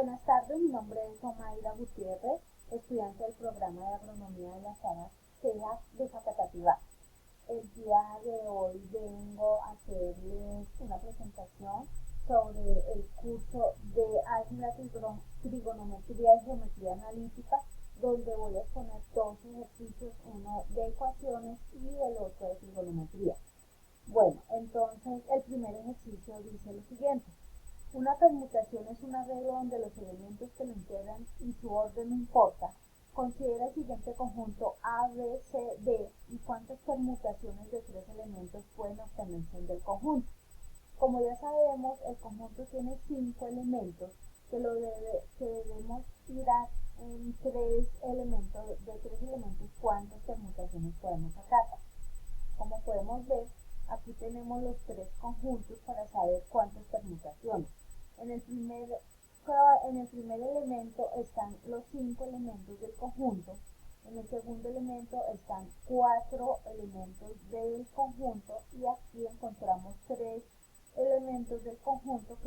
Buenas tardes, mi nombre es Omaira Gutiérrez, estudiante del programa de agronomía de la sala CEA de Facatativá. El día de hoy vengo a hacerles una presentación sobre el curso de álgebra, trigonometría y geometría analítica, donde voy a exponer dos ejercicios, uno de ecuaciones y el otro de trigonometría. Bueno, entonces el primer ejercicio dice lo siguiente. Una permutación es un arreglo donde los elementos que lo integran y su orden no importa. Considera el siguiente conjunto A, B, C, D y cuántas permutaciones de tres elementos pueden obtenerse del conjunto. Como ya sabemos, el conjunto tiene 5 elementos que debemos tirar en tres elementos, cuántas permutaciones podemos sacar. Como podemos ver, aquí tenemos los tres conjuntos para saber cuántas permutaciones. En el primer elemento están los 5 elementos del conjunto. En el segundo elemento están 4 elementos del conjunto y aquí encontramos 3 elementos del conjunto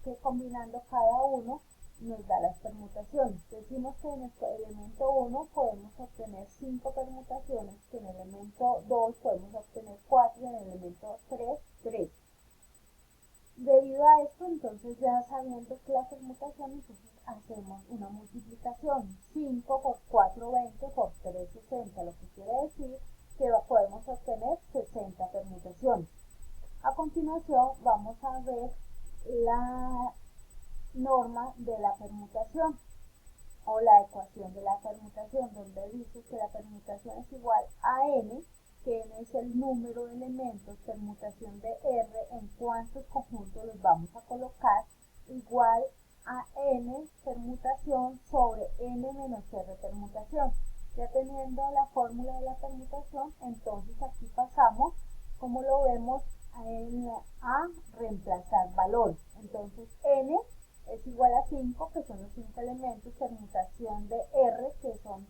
que combinando cada uno nos da las permutaciones. Decimos que en el elemento 1 podemos obtener 5 permutaciones, que en el elemento 2 podemos obtener 4 y en el elemento 3, 3. Debido a esto, entonces ya sabiendo que la permutación, entonces hacemos una multiplicación. 5 por 4, 20 por 3, 60, lo que quiere decir que podemos obtener 60 permutaciones. A continuación vamos a ver la norma de la permutación o la ecuación de la permutación, donde dice que la permutación es igual a n, que n es el número de elementos, permutación de r, en cuántos conjuntos los vamos a colocar, igual a n permutación sobre n menos r permutación. Ya teniendo la fórmula de la permutación, entonces aquí pasamos, como lo vemos, a reemplazar valores. Entonces n es igual a 5, que son los 5 elementos, permutación de r, que son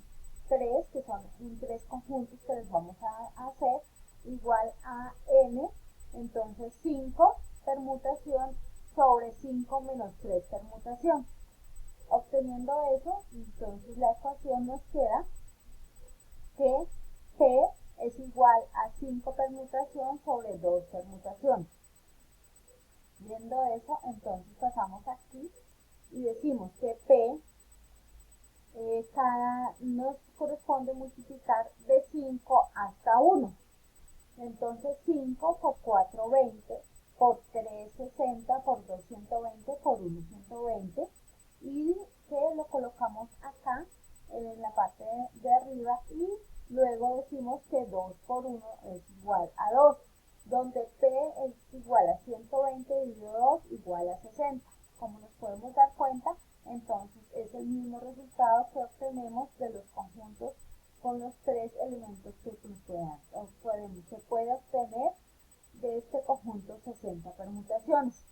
3, que son 3 conjuntos que les vamos a hacer, igual a n, entonces 5 permutación sobre 5 menos 3 permutación. Obteniendo eso, entonces la ecuación nos queda que p es igual a 5 permutación sobre 2 permutaciones. Viendo eso, entonces pasamos aquí y decimos que P nos corresponde multiplicar de 5 hasta 1. Entonces 5 por 4, 20, por 3, 60, por 2, 120, por 1, 120. Y que lo colocamos acá en la parte de arriba y luego decimos que 2 por 1 es igual a 2. Donde P es igual a 120 dividido 2 igual a 60. Como nos podemos dar cuenta, entonces es el mismo resultado que obtenemos de los conjuntos con los 3 elementos que se puede obtener de este conjunto 60 permutaciones.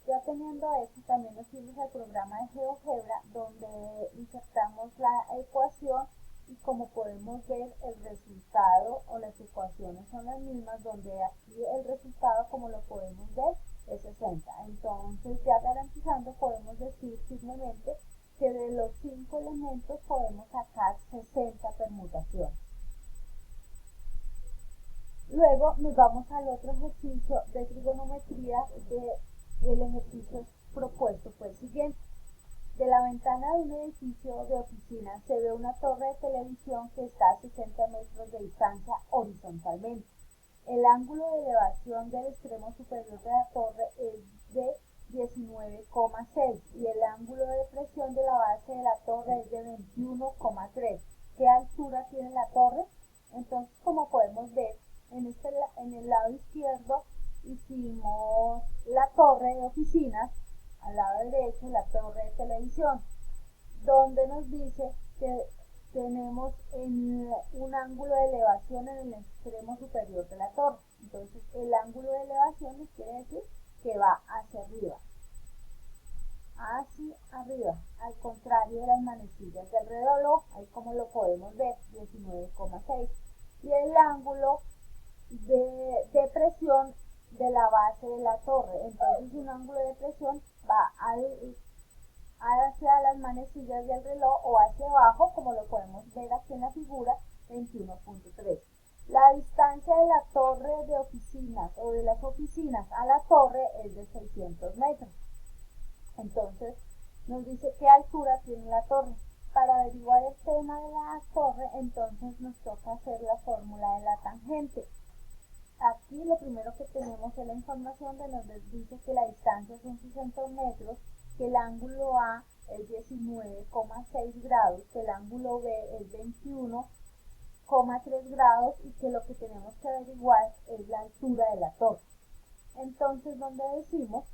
Ya teniendo esto, también nos fuimos al programa de GeoGebra, donde insertamos la ecuación y como podemos ver, el resultado o las ecuaciones son las mismas, donde aquí el resultado, como lo podemos ver, es 60. Entonces, ya garantizando, podemos decir firmemente que de los 5 elementos podemos sacar 60 permutaciones. Luego nos vamos al otro ejercicio de trigonometría. El ejercicio propuesto fue el siguiente. De la ventana de un edificio de oficina se ve una torre de televisión que está a 60 metros de distancia horizontalmente. El ángulo de elevación del extremo superior de la torre es de 19,6 y el ángulo de depresión de la base de la torre es de 21,3. ¿Qué altura tiene la torre? Entonces, como podemos ver, en el lado izquierdo hicimos la torre de oficinas, al lado derecho la torre de televisión, donde nos dice que tenemos un ángulo de elevación en el extremo superior de la torre. Entonces el ángulo de elevación nos quiere decir que va hacia arriba, al contrario de las manecillas del reloj, ahí como lo podemos ver, 19,6. Y el ángulo de depresión de la base de la torre, entonces un ángulo de depresión va hacia las manecillas del reloj o hacia abajo, como lo podemos ver aquí en la figura 21.3. La distancia de la torre de oficinas o de las oficinas a la torre es de 600 metros. Entonces, nos dice qué altura tiene la torre. Para averiguar el tema de la torre, entonces nos toca hacer la fórmula de la tangente. Aquí lo primero que tenemos es la información de nos dice que la distancia son 600 metros, que el ángulo A es 19,6 grados, que el ángulo B es 21,3 grados y que lo que tenemos que averiguar es la altura de la torre. Entonces, donde decimos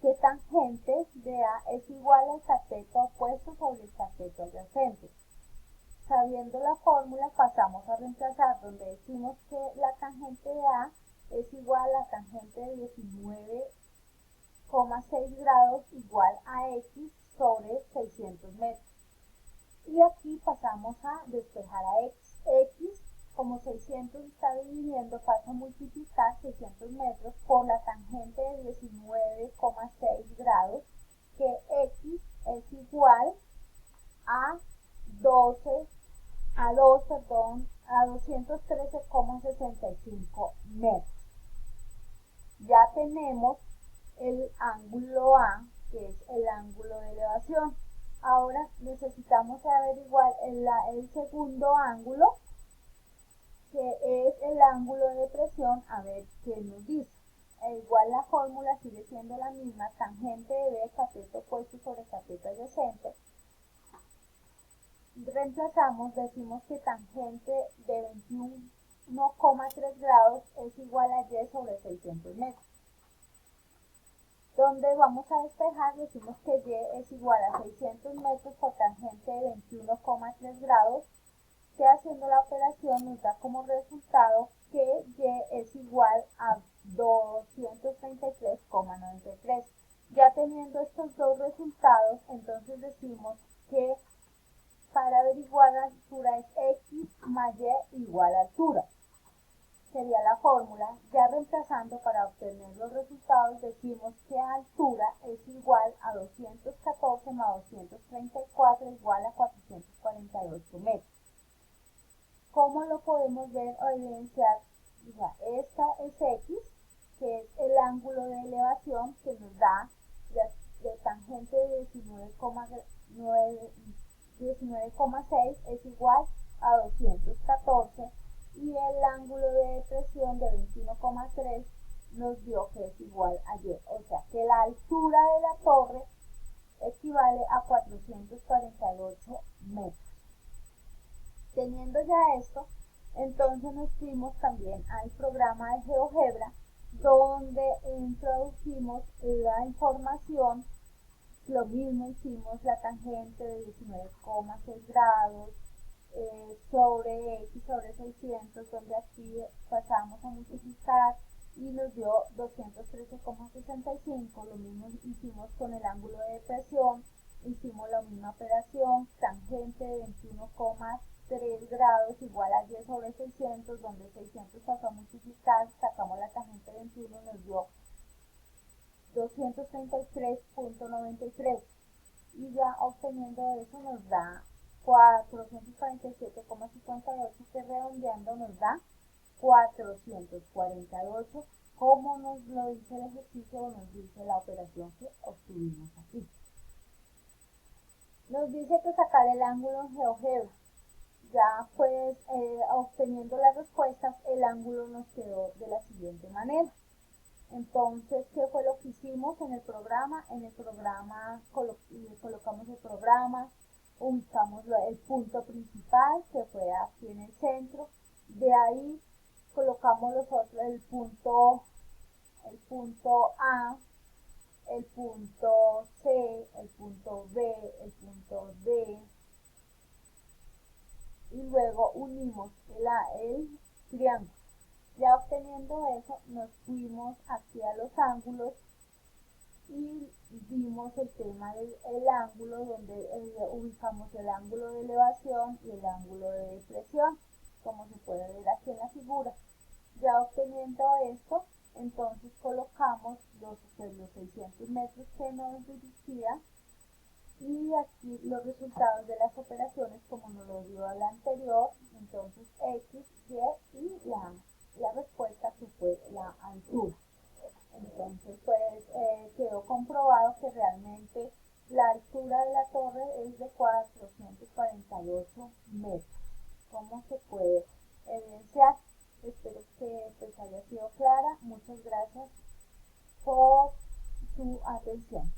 que tangente de A es igual al cateto opuesto sobre el cateto adyacente. Sabiendo la fórmula, pasamos a reemplazar donde decimos que la tangente de A es igual a la tangente de 19,6 grados igual a X sobre 600 metros. Y aquí pasamos a despejar a X. X, como 600 está dividiendo, pasa a multiplicar 600 metros por la tangente de 19,6 grados, que X es igual a 213,65 metros. Ya tenemos el ángulo A, que es el ángulo de elevación. Ahora necesitamos averiguar el segundo ángulo, que es el ángulo de presión, a ver qué nos dice. Igual la fórmula sigue siendo la misma, tangente de B, cateto opuesto sobre cateto adyacente. Reemplazamos, decimos que tangente de 21,3 grados es igual a Y sobre 600 metros. Donde vamos a despejar, decimos que Y es igual a 600 metros por tangente de 21,3 grados, que haciendo la operación nos da como resultado que Y es igual a 233,93. Ya teniendo estos dos resultados, entonces decimos que para averiguar la altura es X más Y igual a altura. Sería la fórmula. Ya reemplazando para obtener los resultados, decimos que altura es igual a 214 más 234 igual a 448 metros. ¿Cómo lo podemos ver o evidenciar? Esta es X, que es el ángulo de elevación que nos da de tangente de 19,6 es igual a 214 y el ángulo de depresión de 21,3 nos dio que es igual a Y. O sea que la altura de la torre equivale a 448 metros. Teniendo ya esto, entonces nos fuimos también al programa de GeoGebra, donde introducimos la información. Lo mismo hicimos la tangente de 19,6 grados sobre X sobre 600, donde aquí pasamos a multiplicar y nos dio 213,65. Lo mismo hicimos con el ángulo de depresión, hicimos la misma operación, tangente de 21,3 grados igual a Y sobre 600, donde 600 pasó a multiplicar, sacamos la tangente de 21, nos dio 233,93 y ya obteniendo eso nos da 447,58, que redondeando nos da 448, como nos lo dice el ejercicio o nos dice la operación que obtuvimos aquí. Nos dice que sacar el ángulo en GeoGebra. Ya pues obteniendo las respuestas, el ángulo nos quedó de la siguiente manera. Entonces, ¿qué fue lo que hicimos en el programa? En el programa colocamos el programa, ubicamos el punto principal, que fue aquí en el centro. De ahí colocamos los otros, el punto A, el punto C, el punto B, el punto D. Y luego unimos el triángulo. Ya obteniendo eso, nos fuimos aquí a los ángulos y vimos el tema del ángulo, donde ubicamos el ángulo de elevación y el ángulo de depresión, como se puede ver aquí en la figura. Ya obteniendo esto, entonces colocamos los 600 metros que nos dirigía Y aquí los resultados de las operaciones como nos lo dio la anterior, entonces X, Y y la respuesta que fue la altura. Entonces pues quedó comprobado que realmente la altura de la torre es de 448 metros. ¿Cómo se puede evidenciar? Espero que pues haya sido clara. Muchas gracias por su atención.